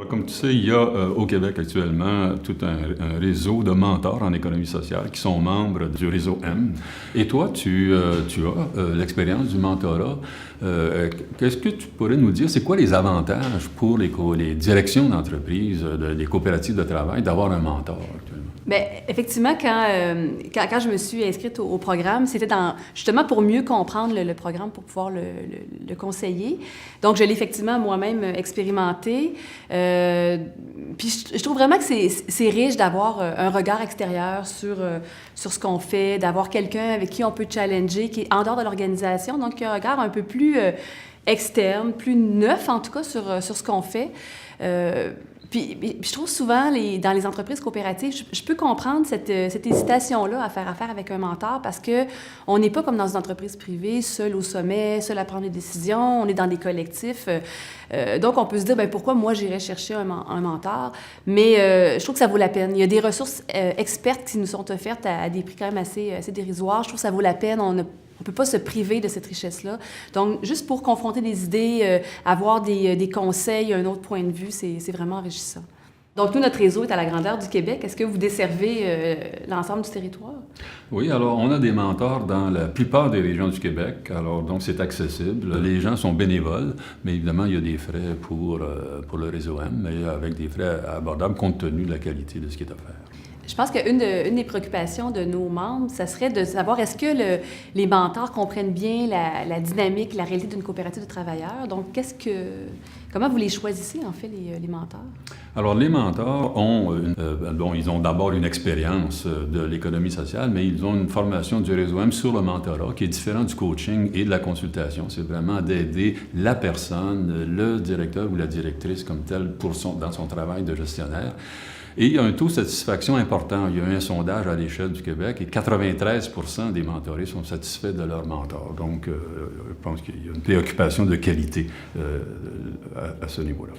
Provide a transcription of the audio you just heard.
Comme tu sais, il y a au Québec actuellement tout un réseau de mentors en économie sociale qui sont membres du réseau M. Et toi, tu as l'expérience du mentorat. Qu'est-ce que tu pourrais nous dire? C'est quoi les avantages pour les directions d'entreprise, les coopératives de travail, d'avoir un mentor actuellement? Bien, effectivement, quand je me suis inscrite au programme, c'était justement pour mieux comprendre le programme, pour pouvoir le conseiller. Donc, je l'ai effectivement moi-même expérimenté. Puis, je trouve vraiment que c'est riche d'avoir un regard extérieur sur ce qu'on fait, d'avoir quelqu'un avec qui on peut challenger, qui est en dehors de l'organisation, donc qui a un regard un peu plus externe, plus neuf en tout cas sur ce qu'on fait. Puis je trouve souvent, dans les entreprises coopératives, je peux comprendre cette hésitation-là à faire affaire avec un mentor parce qu'on n'est pas comme dans une entreprise privée, seul au sommet, seul à prendre les décisions, on est dans des collectifs. Donc, on peut se dire, bien, pourquoi moi, j'irais chercher un mentor? Mais je trouve que ça vaut la peine. Il y a des ressources expertes qui nous sont offertes à des prix quand même assez dérisoires. Je trouve que ça vaut la peine. On ne peut pas se priver de cette richesse-là. Donc, juste pour confronter des idées, avoir des conseils, un autre point de vue, c'est vraiment enrichissant. Donc, nous, notre réseau est à la grandeur du Québec. Est-ce que vous desservez l'ensemble du territoire? Oui, alors on a des mentors dans la plupart des régions du Québec. Alors, donc, c'est accessible. Les gens sont bénévoles, mais évidemment, il y a des frais pour le réseau M, mais avec des frais abordables compte tenu de la qualité de ce qui est offert. Je pense qu'une des préoccupations de nos membres, ça serait de savoir est-ce que les mentors comprennent bien la dynamique, la réalité d'une coopérative de travailleurs. Donc, comment vous les choisissez, en fait, les mentors? Alors, les mentors ils ont d'abord une expérience de l'économie sociale, mais ils ont une formation du réseau M sur le mentorat qui est différent du coaching et de la consultation. C'est vraiment d'aider la personne, le directeur ou la directrice comme tel dans son travail de gestionnaire. Et il y a un taux de satisfaction important. Il y a eu un sondage à l'échelle du Québec et 93% des mentorés sont satisfaits de leur mentor. Donc, je pense qu'il y a une préoccupation de qualité à ce niveau-là.